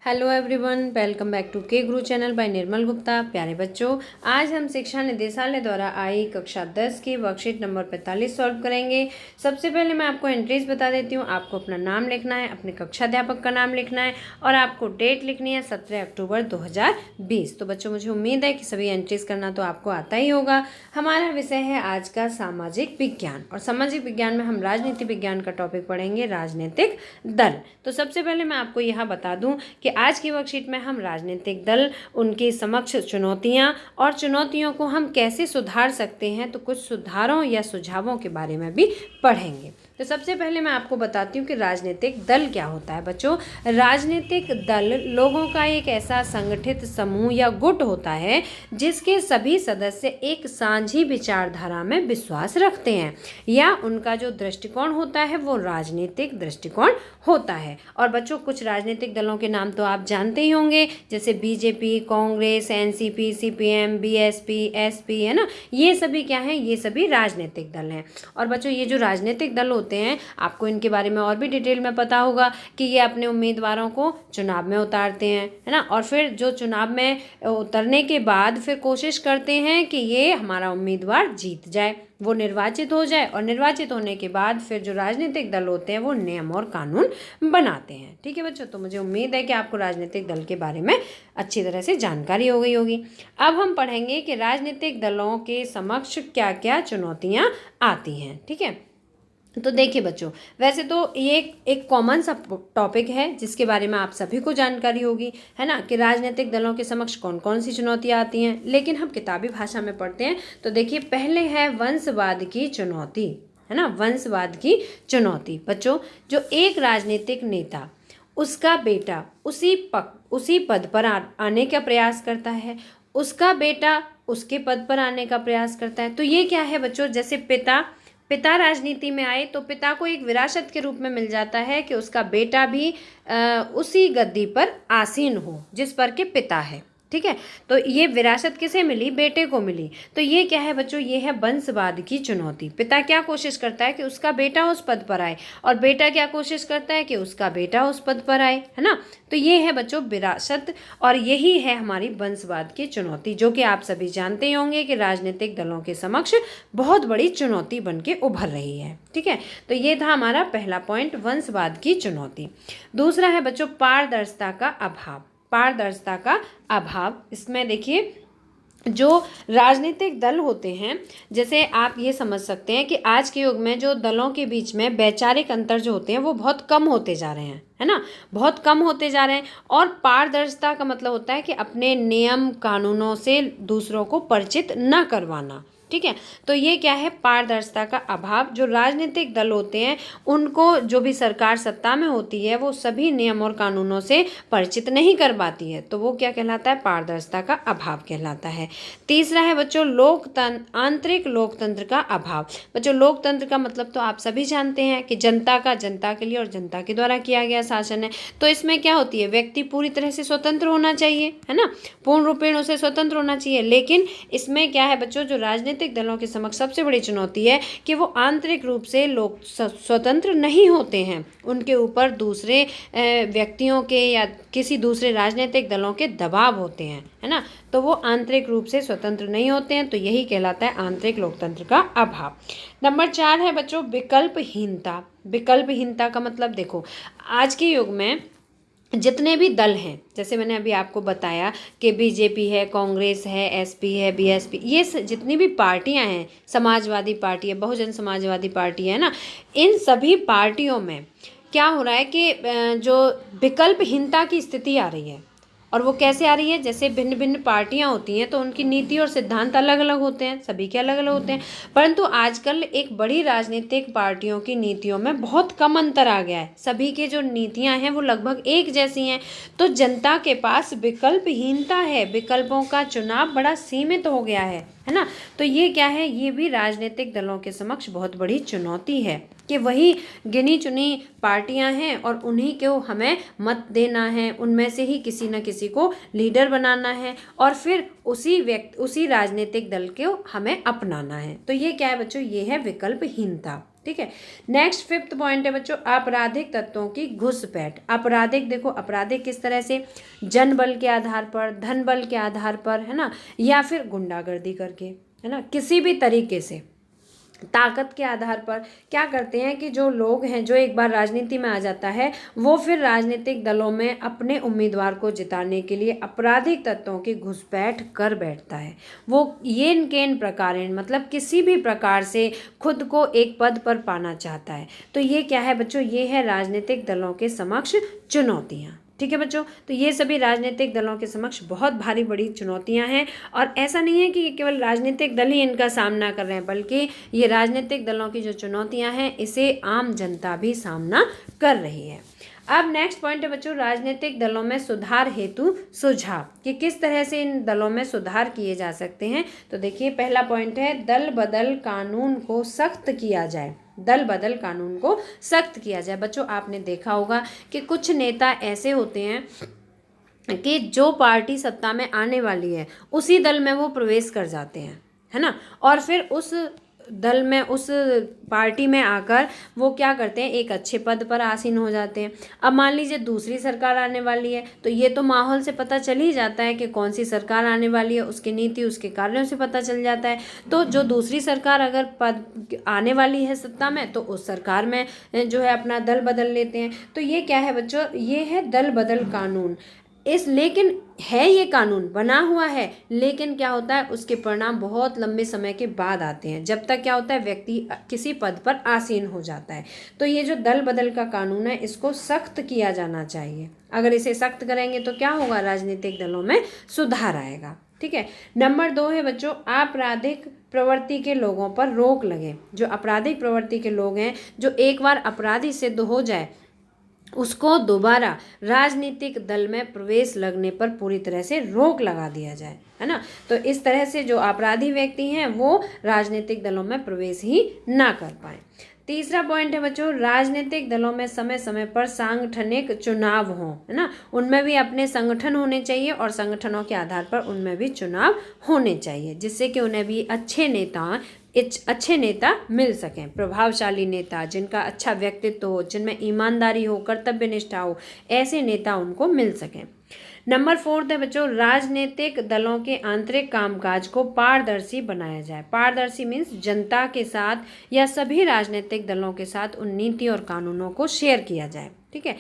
Hello everyone, welcome back to K Guru channel bye निर्मल गुप्ता। प्यारे बच्चों, आज हम शिक्षा निदेशालय द्वारा आई कक्षा 10 की वर्कशीट नंबर 45 सॉल्व करेंगे। सबसे पहले मैं आपको एंट्रीज बता देती हूँ। आपको अपना नाम लिखना है, अपने कक्षा अध्यापक का नाम लिखना है और आपको डेट लिखनी है 17 अक्टूबर 2020। तो बच्चों, मुझे उम्मीद है कि सभी एंट्रीज करना तो आपको आता ही होगा। हमारा विषय है आज का सामाजिक विज्ञान, और सामाजिक विज्ञान में हम राजनीति विज्ञान का टॉपिक पढ़ेंगे, राजनीतिक दल। तो सबसे पहले मैं आपको यह बता दूं कि आज की वर्कशीट में हम राजनीतिक दल, उनके समक्ष चुनौतियां और चुनौतियों को हम कैसे सुधार सकते हैं, तो कुछ सुधारों या सुझावों के बारे में भी पढ़ेंगे। तो सबसे पहले मैं आपको बताती हूँ कि राजनीतिक दल क्या होता है। बच्चों, राजनीतिक दल लोगों का एक ऐसा संगठित समूह या गुट होता है जिसके सभी सदस्य एक साझी विचारधारा में विश्वास रखते हैं, या उनका जो दृष्टिकोण होता है वो राजनीतिक दृष्टिकोण होता है। और बच्चों, कुछ राजनीतिक दलों के नाम तो आप जानते ही होंगे, जैसे BJP, Congress, NCP, CPM, BSP, SP, है ना। ये सभी क्या हैं? ये सभी राजनीतिक दल हैं। और बच्चों, ये जो राजनीतिक दल होते हैं, आपको इनके बारे में और भी डिटेल में पता होगा कि ये अपने उम्मीदवारों को चुनाव में उतारते हैं, है ना। और फिर जो चुनाव में उतरने के बाद फिर कोशिश करते हैं कि ये हमारा उम्मीदवार जीत जाए, वो निर्वाचित हो जाए, और निर्वाचित होने के बाद फिर जो राजनीतिक दल होते हैं वो नियम और कानून बनाते हैं। ठीक है बच्चों, तो मुझे उम्मीद है कि आपको राजनीतिक दल के बारे में अच्छी तरह से जानकारी हो गई होगी। अब हम पढ़ेंगे कि राजनीतिक दलों के समक्ष क्या क्या चुनौतियां आती हैं। ठीक है, तो देखिए बच्चों, वैसे तो ये एक कॉमन सा टॉपिक है जिसके बारे में आप सभी को जानकारी होगी, है ना, कि राजनीतिक दलों के समक्ष कौन कौन सी चुनौतियां आती हैं। लेकिन हम किताबी भाषा में पढ़ते हैं। तो देखिए, पहले है वंशवाद की चुनौती, है ना, वंशवाद की चुनौती। बच्चों, जो एक राजनीतिक नेता, उसका बेटा उसी पद पर आने का प्रयास करता है, उसका बेटा उसके पद पर आने का प्रयास करता है। तो ये क्या है बच्चों? जैसे पिता राजनीति में आए तो पिता को एक विरासत के रूप में मिल जाता है कि उसका बेटा भी उसी गद्दी पर आसीन हो जिस पर के पिता है। ठीक है, तो ये विरासत किसे मिली? बेटे को मिली। तो ये क्या है बच्चों? ये है वंशवाद की चुनौती। पिता क्या कोशिश करता है कि उसका बेटा उस पद पर आए, और बेटा क्या कोशिश करता है कि उसका बेटा उस पद पर आए, है ना। तो ये है बच्चों विरासत, और यही है हमारी वंशवाद की चुनौती, जो कि आप सभी जानते ही होंगे कि राजनीतिक दलों के समक्ष बहुत बड़ी चुनौती बन के उभर रही है। ठीक है, तो ये था हमारा पहला पॉइंट, वंशवाद की चुनौती। दूसरा है बच्चों पारदर्शिता का अभाव। पारदर्शिता का अभाव, इसमें देखिए, जो राजनीतिक दल होते हैं, जैसे आप ये समझ सकते हैं कि आज के युग में जो दलों के बीच में वैचारिक अंतर जो होते हैं वो बहुत कम होते जा रहे हैं, है ना, बहुत कम होते जा रहे हैं। और पारदर्शिता का मतलब होता है कि अपने नियम कानूनों से दूसरों को परिचित न करवाना। ठीक है, तो ये क्या है? पारदर्शिता का अभाव। जो राजनीतिक दल होते हैं उनको जो भी सरकार सत्ता में होती है वो सभी नियम और कानूनों से परिचित नहीं करवाती है, तो वो क्या कहलाता है? पारदर्शिता का अभाव कहलाता है। तीसरा है बच्चों आंतरिक लोकतंत्र का अभाव। बच्चों, लोकतंत्र का मतलब तो आप सभी जानते हैं कि जनता के लिए और जनता के द्वारा किया गया शासन है। तो इसमें क्या होती है? व्यक्ति पूरी तरह से स्वतंत्र होना चाहिए, है ना, पूर्ण रूपेण उसे स्वतंत्र होना चाहिए। लेकिन इसमें क्या है बच्चों? जो राजनीतिक दलों के समक्ष सबसे बड़ी चुनौती है कि वो आंतरिक रूप से लोग स्वतंत्र नहीं होते हैं। उनके ऊपर दूसरे व्यक्तियों के या किसी दूसरे राजनीतिक दलों के दबाव होते हैं, है ना, तो वो आंतरिक रूप से स्वतंत्र नहीं होते हैं। तो यही कहलाता है आंतरिक लोकतंत्र का अभाव। नंबर 4 है बच्चों विकल्पहीनता। विकल्पहीनता का मतलब देखो, आज के युग में जितने भी दल हैं, जैसे मैंने अभी आपको बताया कि बीजेपी है, कांग्रेस है, एसपी है, बीएसपी, ये जितनी भी पार्टियां हैं, समाजवादी पार्टी है, बहुजन समाजवादी पार्टी है ना, इन सभी पार्टियों में क्या हो रहा है कि जो विकल्पहीनता की स्थिति आ रही है। और वो कैसे आ रही है? जैसे भिन्न भिन्न पार्टियां होती हैं तो उनकी नीति और सिद्धांत अलग अलग होते हैं, सभी के अलग अलग होते हैं, परंतु आजकल एक बड़ी राजनीतिक पार्टियों की नीतियों में बहुत कम अंतर आ गया है। सभी के जो नीतियां हैं वो लगभग एक जैसी हैं। तो जनता के पास विकल्पहीनता है, विकल्पों का चुनाव बड़ा सीमित हो गया है ना। तो ये क्या है? ये भी राजनीतिक दलों के समक्ष बहुत बड़ी चुनौती है कि वही गिनी चुनी पार्टियां हैं और उन्हीं को हमें मत देना है, उनमें से ही किसी न किसी को लीडर बनाना है, और फिर उसी राजनीतिक दल को हमें अपनाना है। तो ये क्या है बच्चों? ये है विकल्पहीनता। ठीक है। नेक्स्ट फिफ्थ पॉइंट है बच्चों आपराधिक तत्वों की घुसपैठ। आपराधिक, देखो आपराधिक किस तरह से, जनबल के आधार पर, धन बल के आधार पर, है ना, या फिर गुंडागर्दी करके, है ना, किसी भी तरीके से ताकत के आधार पर क्या करते हैं कि जो लोग हैं, जो एक बार राजनीति में आ जाता है, वो फिर राजनीतिक दलों में अपने उम्मीदवार को जिताने के लिए आपराधिक तत्वों की घुसपैठ कर बैठता है। वो ये इनके इन प्रकार, मतलब किसी भी प्रकार से खुद को एक पद पर पाना चाहता है। तो ये क्या है बच्चों, ये है राजनीतिक दलों के समक्ष चुनौतियाँ। ठीक है बच्चों, तो ये सभी राजनीतिक दलों के समक्ष बहुत भारी बड़ी चुनौतियां हैं। और ऐसा नहीं है कि केवल राजनीतिक दल ही इनका सामना कर रहे हैं, बल्कि ये राजनीतिक दलों की जो चुनौतियां हैं इसे आम जनता भी सामना कर रही है। अब नेक्स्ट पॉइंट है बच्चों राजनीतिक दलों में सुधार हेतु सुझाव, कि किस तरह से इन दलों में सुधार किए जा सकते हैं। तो देखिए पहला पॉइंट है दल बदल कानून को सख्त किया जाए। दल बदल कानून को सख्त किया जाए। बच्चों आपने देखा होगा कि कुछ नेता ऐसे होते हैं कि जो पार्टी सत्ता में आने वाली है उसी दल में वो प्रवेश कर जाते हैं, है ना, और फिर उस दल में, उस पार्टी में आकर वो क्या करते हैं, एक अच्छे पद पर आसीन हो जाते हैं। अब मान लीजिए दूसरी सरकार आने वाली है, तो ये तो माहौल से पता चल ही जाता है कि कौन सी सरकार आने वाली है, उसकी नीति, उसके कार्यों से पता चल जाता है। तो जो दूसरी सरकार अगर पद आने वाली है सत्ता में, तो उस सरकार में जो है अपना दल बदल लेते हैं। तो ये क्या है बच्चों, ये है दल बदल कानून। लेकिन है ये कानून बना हुआ है, लेकिन क्या होता है उसके परिणाम बहुत लंबे समय के बाद आते हैं, जब तक क्या होता है व्यक्ति किसी पद पर आसीन हो जाता है। तो ये जो दल बदल का कानून है इसको सख्त किया जाना चाहिए। अगर इसे सख्त करेंगे तो क्या होगा, राजनीतिक दलों में सुधार आएगा। ठीक है। नंबर 2 है बच्चों आपराधिक प्रवृत्ति के लोगों पर रोक लगे। जो आपराधिक प्रवृत्ति के लोग हैं, जो एक बार अपराधी सिद्ध हो जाए, उसको दोबारा राजनीतिक दल में प्रवेश लगने पर पूरी तरह से रोक लगा दिया जाए, है ना। तो इस तरह से जो अपराधी व्यक्ति हैं वो राजनीतिक दलों में प्रवेश ही ना कर पाए। तीसरा पॉइंट है बच्चों राजनीतिक दलों में समय समय पर सांगठनिक चुनाव हों, है ना, उनमें भी अपने संगठन होने चाहिए और संगठनों के आधार पर उनमें भी चुनाव होने चाहिए, जिससे कि उन्हें भी अच्छे नेता मिल सकें, प्रभावशाली नेता जिनका अच्छा व्यक्तित्व हो, जिनमें ईमानदारी हो, कर्तव्य निष्ठा हो, ऐसे नेता उनको मिल सकें। नंबर 4 है बच्चों राजनीतिक दलों के आंतरिक कामकाज को पारदर्शी बनाया जाए। पारदर्शी मीन्स जनता के साथ या सभी राजनीतिक दलों के साथ उन नीति और कानूनों को शेयर किया जाए। ठीक है।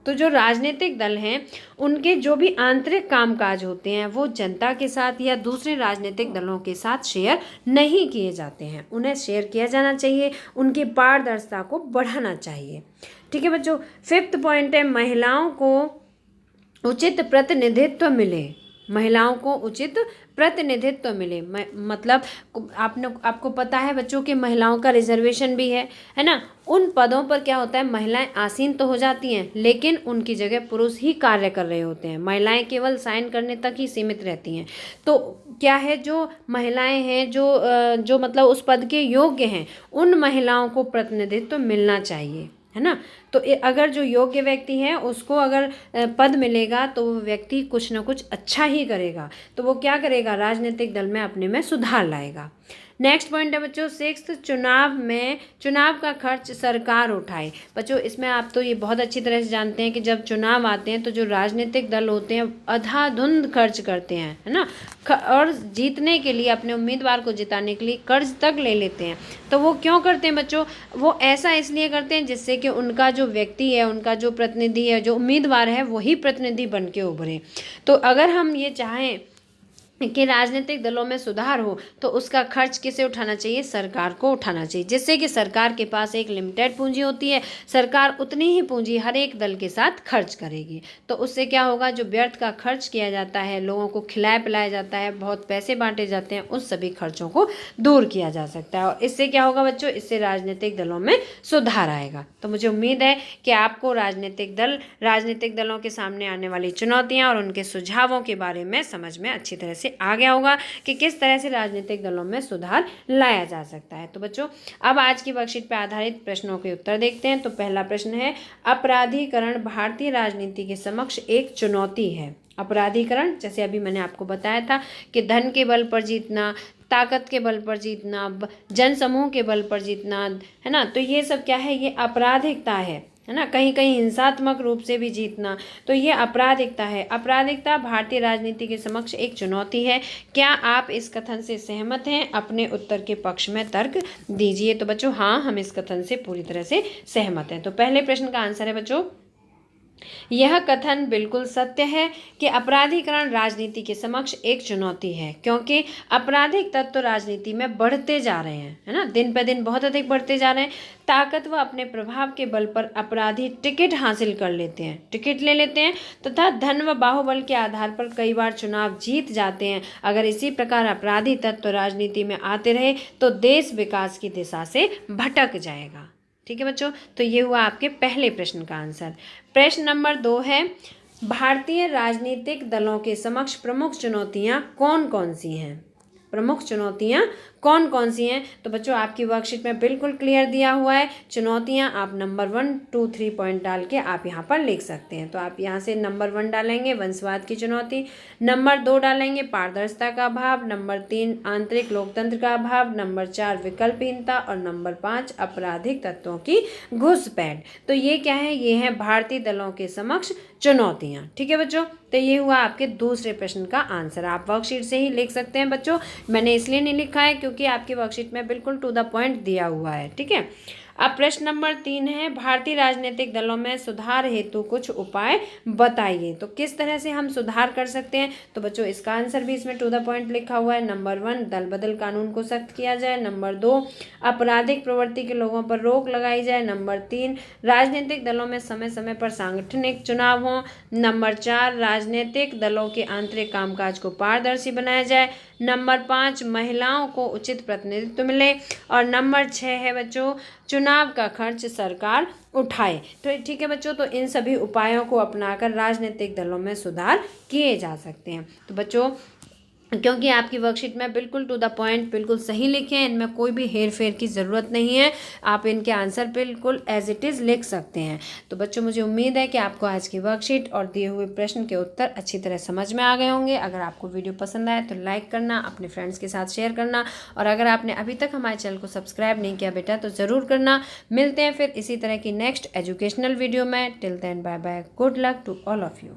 तो जो राजनीतिक दल हैं उनके जो भी आंतरिक कामकाज होते हैं वो जनता के साथ या दूसरे राजनीतिक दलों के साथ शेयर नहीं किए जाते हैं, उन्हें शेयर किया जाना चाहिए, उनकी पारदर्शिता को बढ़ाना चाहिए। ठीक है बच्चों। 5th पॉइंट है महिलाओं को उचित प्रतिनिधित्व मिले। महिलाओं को उचित प्रतिनिधित्व मिले, मतलब आपको पता है बच्चों कि महिलाओं का रिजर्वेशन भी है ना। उन पदों पर क्या होता है महिलाएं आसीन तो हो जाती हैं, लेकिन उनकी जगह पुरुष ही कार्य कर रहे होते हैं, महिलाएं केवल साइन करने तक ही सीमित रहती हैं। तो क्या है जो महिलाएं हैं जो मतलब उस पद के योग्य हैं, उन महिलाओं को प्रतिनिधित्व मिलना चाहिए, है ना। तो अगर जो योग्य व्यक्ति है उसको अगर पद मिलेगा तो वो व्यक्ति कुछ ना कुछ अच्छा ही करेगा, तो वो क्या करेगा राजनीतिक दल में अपने में सुधार लाएगा। नेक्स्ट पॉइंट है बच्चों 6th चुनाव का खर्च सरकार उठाए। बच्चों इसमें आप तो ये बहुत अच्छी तरह से जानते हैं कि जब चुनाव आते हैं तो जो राजनीतिक दल होते हैं अंधाधुंध खर्च करते हैं, है ना, और जीतने के लिए, अपने उम्मीदवार को जिताने के लिए कर्ज तक ले लेते हैं। तो वो क्यों करते हैं बच्चों, वो ऐसा इसलिए करते हैं जिससे कि उनका जो व्यक्ति है, उनका जो प्रतिनिधि है, जो उम्मीदवार है, वही प्रतिनिधि बन के उभरे। तो अगर हम ये चाहें कि राजनीतिक दलों में सुधार हो तो उसका खर्च किसे उठाना चाहिए, सरकार को उठाना चाहिए, जिससे कि सरकार के पास एक लिमिटेड पूंजी होती है, सरकार उतनी ही पूंजी हर एक दल के साथ खर्च करेगी। तो उससे क्या होगा, जो व्यर्थ का खर्च किया जाता है, लोगों को खिलाया पिलाया जाता है, बहुत पैसे बांटे जाते हैं, उस सभी खर्चों को दूर किया जा सकता है। और इससे क्या होगा बच्चों, इससे राजनीतिक दलों में सुधार आएगा। तो मुझे उम्मीद है कि आपको राजनीतिक दलों के सामने आने वाली चुनौतियाँ और उनके सुझावों के बारे में समझ में अच्छी तरह से से आ गया होगा कि किस तरह से राजनीतिक दलों में सुधार लाया जा सकता है। तो बच्चों अब आज की वर्कशीट पर आधारित प्रश्नों के उत्तर देखते हैं। तो पहला प्रश्न है, अपराधीकरण भारतीय राजनीति के समक्ष एक चुनौती है। अपराधीकरण, जैसे अभी मैंने आपको बताया था कि धन के बल पर जीतना, ताकत के बल पर जीतना, जन समूह के बल पर जीतना, है ना, तो ये सब क्या है, ये आपराधिकता है ना, कहीं कहीं हिंसात्मक रूप से भी जीतना, तो ये आपराधिकता है। आपराधिकता भारतीय राजनीति के समक्ष एक चुनौती है। क्या आप इस कथन से सहमत हैं? अपने उत्तर के पक्ष में तर्क दीजिए। तो बच्चों हाँ, हम इस कथन से पूरी तरह से सहमत हैं। तो पहले प्रश्न का आंसर है बच्चों, यह कथन बिल्कुल सत्य है कि अपराधीकरण राजनीति के समक्ष एक चुनौती है, क्योंकि आपराधिक तत्व राजनीति में बढ़ते जा रहे हैं, है ना, दिन पर दिन बहुत अधिक बढ़ते जा रहे हैं। ताकत व अपने प्रभाव के बल पर अपराधी टिकट हासिल कर लेते हैं, टिकट ले लेते हैं तथा धन व बाहुबल के आधार पर कई बार चुनाव जीत जाते हैं। अगर इसी प्रकार अपराधी तत्व राजनीति में आते रहे तो देश विकास की दिशा से भटक जाएगा। ठीक है बच्चों, तो ये हुआ आपके पहले प्रश्न का आंसर। प्रश्न नंबर 2 है, भारतीय राजनीतिक दलों के समक्ष प्रमुख चुनौतियां कौन कौन सी हैं? प्रमुख चुनौतियां कौन कौन सी हैं? तो बच्चों आपकी वर्कशीट में बिल्कुल क्लियर दिया हुआ है। चुनौतियां आप नंबर 1, 2, 3 पॉइंट डाल के आप यहाँ पर लिख सकते हैं। तो आप यहाँ से नंबर 1 डालेंगे वंशवाद की चुनौती, नंबर 2 डालेंगे पारदर्शिता का अभाव, नंबर 3 आंतरिक लोकतंत्र का अभाव, नंबर 4 विकल्पहीनता और नंबर 5 आपराधिक तत्वों की घुसपैठ। तो ये क्या है? ये है भारतीय दलों के समक्ष चुनौतियां। ठीक है बच्चों, तो ये हुआ आपके दूसरे प्रश्न का आंसर। आप वर्कशीट से ही लिख सकते हैं बच्चों, मैंने इसलिए नहीं लिखा है क्योंकि आपकी वर्कशीट में बिल्कुल टू द पॉइंट दिया हुआ है। ठीक है, अब प्रश्न नंबर 3 है, भारतीय राजनीतिक दलों में सुधार हेतु कुछ उपाय बताइए। तो किस तरह से हम सुधार कर सकते हैं? तो बच्चों इसका आंसर भी इसमें टू द पॉइंट लिखा हुआ है। नंबर 1 दल बदल कानून को सख्त किया जाए, नंबर 2 आपराधिक प्रवृत्ति के लोगों पर रोक लगाई जाए, नंबर 3 राजनीतिक दलों में समय समय पर सांगठनिक चुनाव हों, नंबर 4 राजनीतिक दलों के आंतरिक कामकाज को पारदर्शी बनाया जाए, नंबर 5 महिलाओं को उचित प्रतिनिधित्व मिले और नंबर 6 है बच्चों चुनाव का खर्च सरकार उठाए। तो ठीक है बच्चों, तो इन सभी उपायों को अपनाकर राजनीतिक दलों में सुधार किए जा सकते हैं। तो बच्चों क्योंकि आपकी वर्कशीट में बिल्कुल टू द पॉइंट बिल्कुल सही लिखे हैं, इनमें कोई भी हेर फेर की ज़रूरत नहीं है, आप इनके आंसर बिल्कुल एज इट इज़ लिख सकते हैं। तो बच्चों मुझे उम्मीद है कि आपको आज की वर्कशीट और दिए हुए प्रश्न के उत्तर अच्छी तरह समझ में आ गए होंगे। अगर आपको वीडियो पसंद आए तो लाइक करना, अपने फ्रेंड्स के साथ शेयर करना, और अगर आपने अभी तक हमारे चैनल को सब्सक्राइब नहीं किया बेटा तो ज़रूर करना। मिलते हैं फिर इसी तरह की नेक्स्ट एजुकेशनल वीडियो में। Till then bye bye, good luck to all of you.